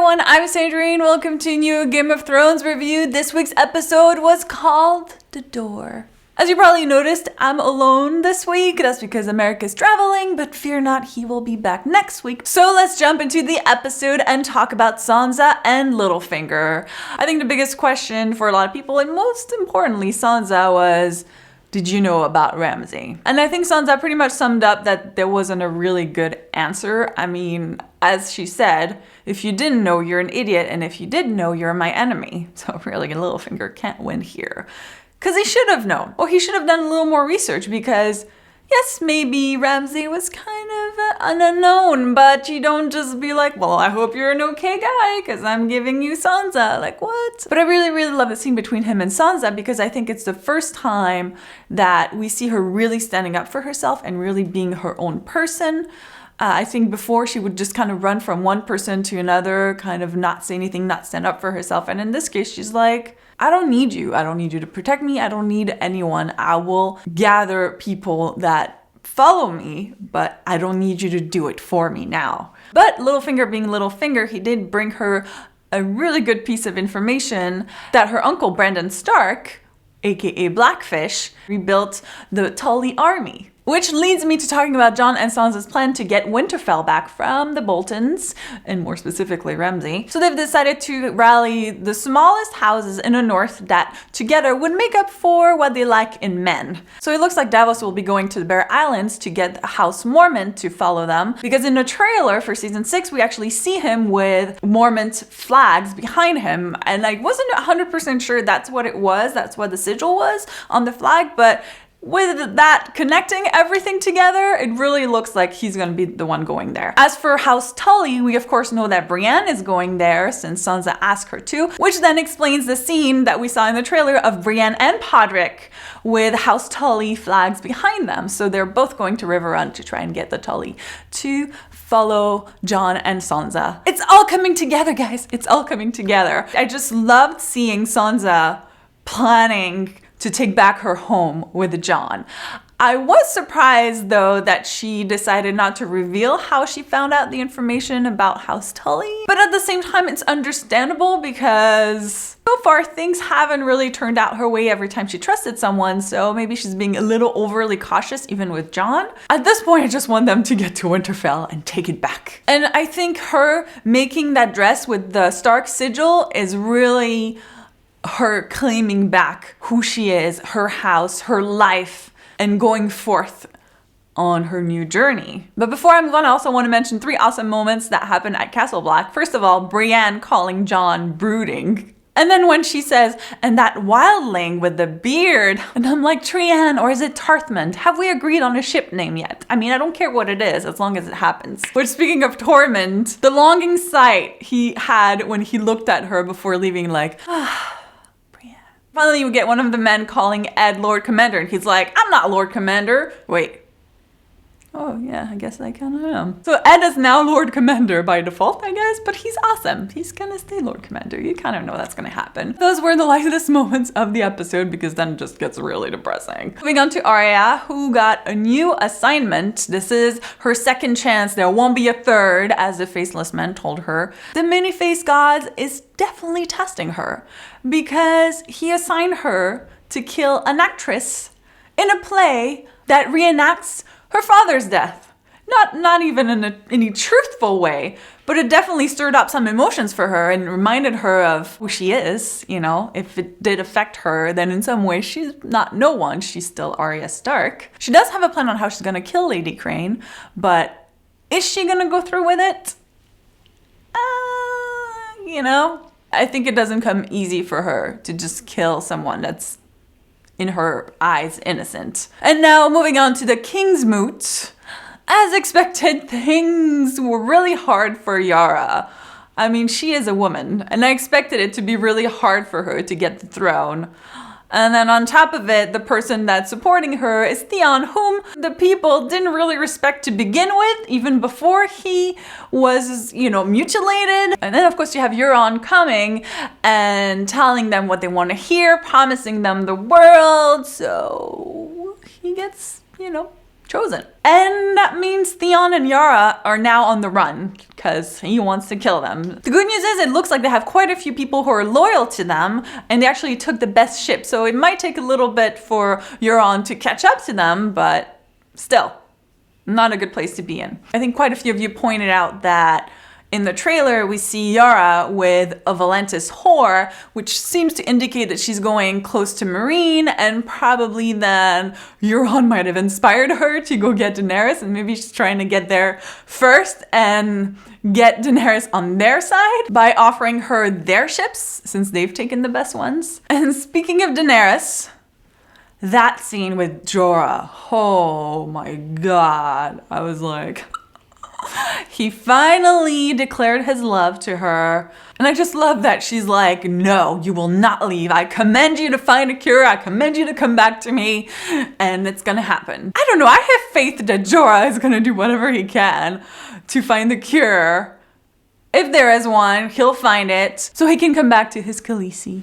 everyone, I'm Sandrine. Welcome to a new Game of Thrones review. This week's episode was called The Door. As you probably noticed, I'm alone this week. That's because Americ is traveling, but fear not, he will be back next week. So let's jump into the episode and talk about Sansa and Littlefinger. I think the biggest question for a lot of people, and most importantly Sansa, was, did you know about Ramsay? And I think Sansa pretty much summed up that there wasn't a really good answer. I mean, as she said, if you didn't know, you're an idiot, and if you did know, you're my enemy. So really, Littlefinger can't win here. Because he should have known, or he should have done a little more research, because yes, maybe Ramsay was kind of an unknown, but you don't just be like, well, I hope you're an okay guy because I'm giving you Sansa. Like, what? But I really, really love the scene between him and Sansa because I think it's the first time that we see her really standing up for herself and really being her own person. I think before she would just kind of run from one person to another, kind of not say anything, not stand up for herself. And in this case, she's like, I don't need you. I don't need you to protect me. I don't need anyone. I will gather people that follow me, but I don't need you to do it for me now. But Littlefinger being Littlefinger, he did bring her a really good piece of information that her uncle Brandon Stark, aka Blackfish, rebuilt the Tully army. Which leads me to talking about Jon and Sansa's plan to get Winterfell back from the Boltons, and more specifically Ramsay. So they've decided to rally the smallest houses in the north that together would make up for what they lack in men. So it looks like Davos will be going to the Bear Islands to get House Mormont to follow them, because in the trailer for season 6 we actually see him with Mormont flags behind him, and I wasn't 100% sure that's what it was, that's what the sigil was on the flag, but with that connecting everything together, it really looks like he's going to be the one going there. As for House Tully, we of course know that Brienne is going there since Sansa asked her to, which then explains the scene that we saw in the trailer of Brienne and Podrick with House Tully flags behind them. So they're both going to Riverrun to try and get the Tully to follow Jon and Sansa. It's all coming together, guys. It's all coming together. I just loved seeing Sansa planning to take back her home with Jon. I was surprised though that she decided not to reveal how she found out the information about House Tully. But at the same time, it's understandable because so far things haven't really turned out her way every time she trusted someone, so maybe she's being a little overly cautious even with Jon. At this point, I just want them to get to Winterfell and take it back. And I think her making that dress with the Stark sigil is really her claiming back who she is, her house, her life, and going forth on her new journey. But before I move on, I also want to mention 3 awesome moments that happened at Castle Black. First of all, Brienne calling Jon brooding. And then when she says, and that wildling with the beard, and I'm like, Trian, or is it Tormund? Have we agreed on a ship name yet? I mean, I don't care what it is, as long as it happens. Which, speaking of Tormund, the longing sight he had when he looked at her before leaving, like, finally, you get one of the men calling Ed Lord Commander, and he's like, I'm not Lord Commander. Wait. Oh, yeah, I guess I kind of am. So Ed is now Lord Commander by default, I guess, but he's awesome. He's gonna stay Lord Commander. You kind of know that's gonna happen. Those were the lightest moments of the episode because then it just gets really depressing. Moving on to Arya, who got a new assignment. This is her second chance. There won't be a third, as the Faceless Men told her. The Many-Faced Gods is definitely testing her because he assigned her to kill an actress in a play that reenacts her father's death. Not even in any truthful way, but it definitely stirred up some emotions for her and reminded her of who she is. You know, if it did affect her, then in some way she's not no one. She's still Arya Stark. She does have a plan on how she's gonna kill Lady Crane, but is she gonna go through with it? You know, I think it doesn't come easy for her to just kill someone that's in her eyes innocent. And now moving on to the King's Moot. As expected, things were really hard for Yara. I mean, she is a woman, and I expected it to be really hard for her to get the throne. And then on top of it, the person that's supporting her is Theon, whom the people didn't really respect to begin with, even before he was, mutilated. And then of course you have Euron coming and telling them what they want to hear, promising them the world. So he gets, chosen. And that means Theon and Yara are now on the run because he wants to kill them. The good news is it looks like they have quite a few people who are loyal to them, and they actually took the best ship. So it might take a little bit for Euron to catch up to them, but still, not a good place to be in. I think quite a few of you pointed out that in the trailer, we see Yara with a Valentis whore, which seems to indicate that she's going close to Meereen, and probably then Euron might have inspired her to go get Daenerys, and maybe she's trying to get there first and get Daenerys on their side by offering her their ships, since they've taken the best ones. And speaking of Daenerys, that scene with Jorah, oh my god, I was like... He finally declared his love to her. And I just love that she's like, no, you will not leave. I commend you to find a cure. I commend you to come back to me. And it's going to happen. I don't know. I have faith that Jorah is going to do whatever he can to find the cure. If there is one, he'll find it so he can come back to his Khaleesi.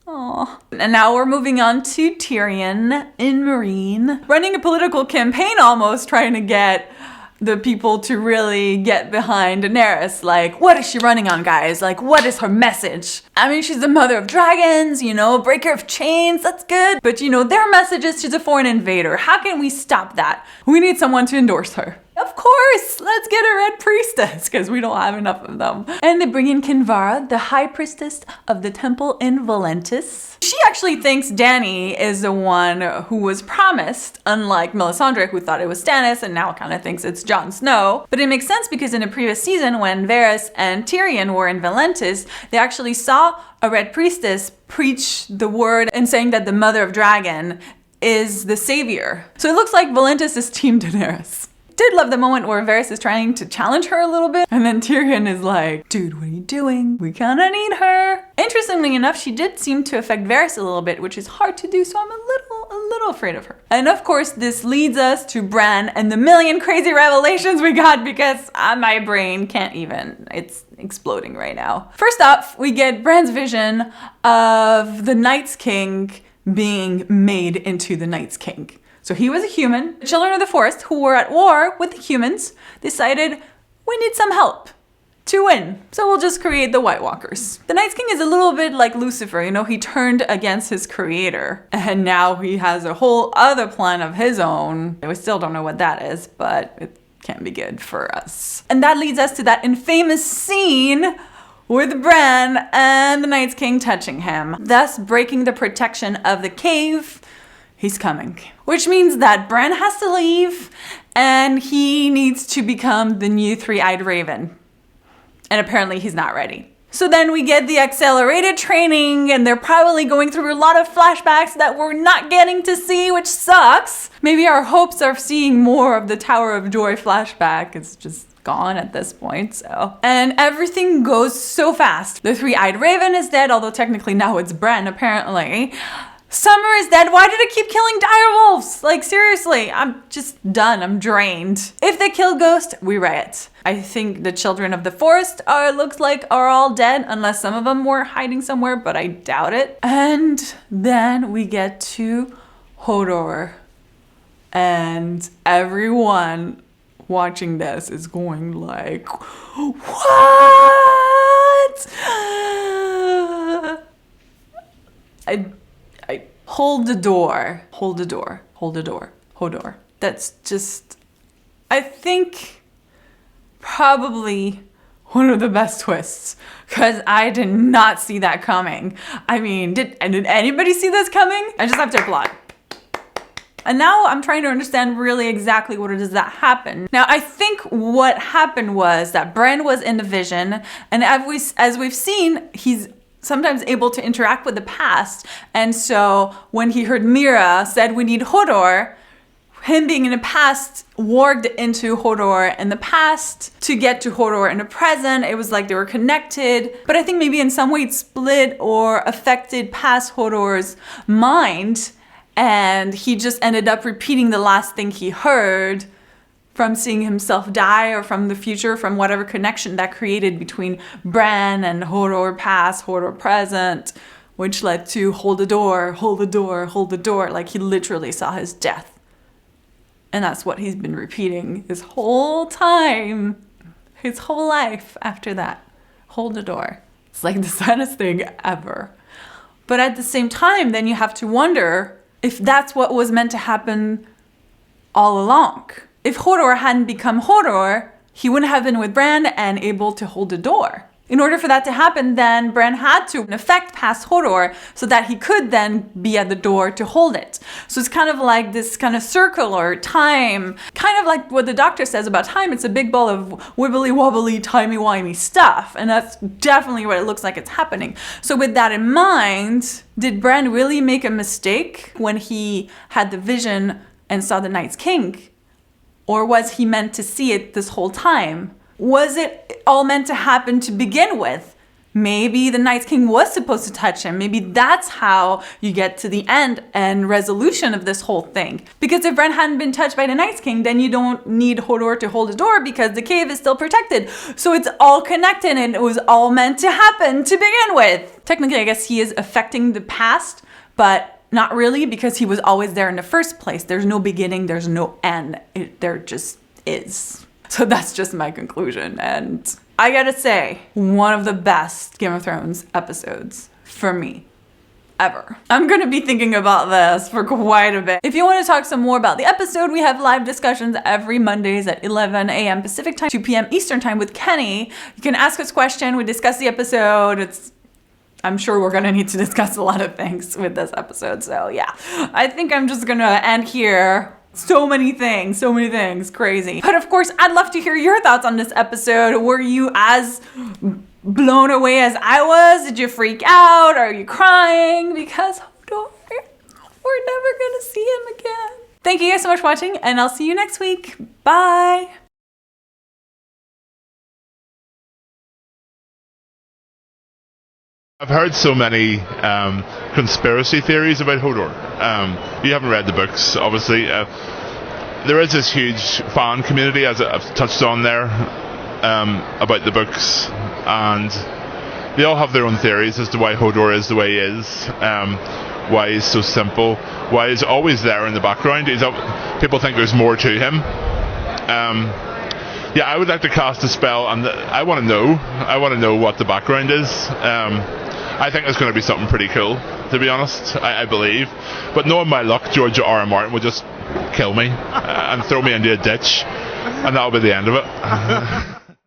Aww. And now we're moving on to Tyrion in Meereen. Running a political campaign almost, trying to get the people to really get behind Daenerys. Like, what is she running on, guys? Like, what is her message? I mean, she's the mother of dragons, you know, breaker of chains, that's good. But, you know, their message is she's a foreign invader. How can we stop that? We need someone to endorse her. Of course, let's get a red priestess, because we don't have enough of them. And they bring in Kinvara, the high priestess of the temple in Valentis. She actually thinks Dany is the one who was promised, unlike Melisandre, who thought it was Stannis and now kind of thinks it's Jon Snow. But it makes sense because in a previous season, when Varys and Tyrion were in Valentis, they actually saw a red priestess preach the word and saying that the mother of dragon is the savior. So it looks like Valentis is Team Daenerys. Did love the moment where Varys is trying to challenge her a little bit, and then Tyrion is like, dude, what are you doing? We kinda need her. Interestingly enough, she did seem to affect Varys a little bit, which is hard to do, so I'm a little afraid of her. And of course, this leads us to Bran and the million crazy revelations we got, because my brain can't even, it's exploding right now. First off, we get Bran's vision of the Night's King being made into the Night's King. So he was a human. The children of the forest, who were at war with the humans, decided we need some help to win. So we'll just create the White Walkers. The Night's King is a little bit like Lucifer, you know, he turned against his creator. And now he has a whole other plan of his own. We still don't know what that is, but it can't be good for us. And that leads us to that infamous scene with Bran and the Night's King touching him, thus breaking the protection of the cave. He's coming. Which means that Bran has to leave and he needs to become the new three-eyed raven. And apparently he's not ready. So then we get the accelerated training and they're probably going through a lot of flashbacks that we're not getting to see, which sucks. Maybe our hopes of seeing more of the Tower of Joy flashback is just gone at this point, so. And everything goes so fast. The three-eyed raven is dead, although technically now it's Bran, apparently. Summer is dead. Why did it keep killing direwolves? Like, seriously, I'm just done. I'm drained. If they kill Ghost, we riot. I think the children of the forest looks like are all dead, unless some of them were hiding somewhere, but I doubt it. And then we get to Hodor. And everyone watching this is going like, what? Hold the door. Hold the door. Hold the door. Hodor. That's just, I think, probably one of the best twists, because I did not see that coming. I mean, did anybody see this coming? I just have to applaud. And now I'm trying to understand really exactly what it is that happened. Now, I think what happened was that Bran was in the vision, and as we've seen, he's sometimes able to interact with the past. And so when he heard Mira said we need Hodor, him being in the past warged into Hodor in the past to get to Hodor in the present. It was like they were connected. But I think maybe in some way it split or affected past Hodor's mind. And he just ended up repeating the last thing he heard from seeing himself die, or from the future, from whatever connection that created between Bran and Hodor past, Hodor present, which led to hold the door, hold the door, hold the door. Like he literally saw his death. And that's what he's been repeating his whole time, his whole life after that. Hold the door. It's like the saddest thing ever. But at the same time, then you have to wonder if that's what was meant to happen all along. If Hodor hadn't become Hodor, he wouldn't have been with Bran and able to hold the door. In order for that to happen, then Bran had to, in effect, pass Hodor so that he could then be at the door to hold it. So it's kind of like this kind of circle or time, kind of like what the Doctor says about time. It's a big ball of wibbly wobbly, timey-wimey stuff. And that's definitely what it looks like it's happening. So with that in mind, did Bran really make a mistake when he had the vision and saw the Night's King? Or was he meant to see it this whole time? Was it all meant to happen to begin with? Maybe the Night's King was supposed to touch him. Maybe that's how you get to the end and resolution of this whole thing. Because if Bran hadn't been touched by the Night's King, then you don't need Hodor to hold the door because the cave is still protected. So it's all connected and it was all meant to happen to begin with. Technically, I guess he is affecting the past, but not really because he was always there in the first place. There's no beginning, there's no end. There just is. So that's just my conclusion. And I gotta say, one of the best Game of Thrones episodes for me ever. I'm gonna be thinking about this for quite a bit. If you want to talk some more about the episode, we have live discussions every Mondays at 11 a.m. Pacific time, 2 p.m. Eastern time with Kenny. You can ask us a question, we discuss the episode. I'm sure we're gonna need to discuss a lot of things with this episode. So yeah, I think I'm just gonna end here. So many things, crazy. But of course, I'd love to hear your thoughts on this episode. Were you as blown away as I was? Did you freak out? Are you crying? Because Hodor, we're never gonna see him again. Thank you guys so much for watching, and I'll see you next week. Bye. I've heard so many conspiracy theories about Hodor. You haven't read the books, obviously. There is this huge fan community, as I've touched on there, about the books, and they all have their own theories as to why Hodor is the way he is, why he's so simple, why he's always there in the background. People think there's more to him. Yeah, I would like to cast a spell, and I want to know what the background is. I think it's going to be something pretty cool, to be honest, I believe. But knowing my luck, George R.R. Martin will just kill me and throw me into a ditch, and that'll be the end of it.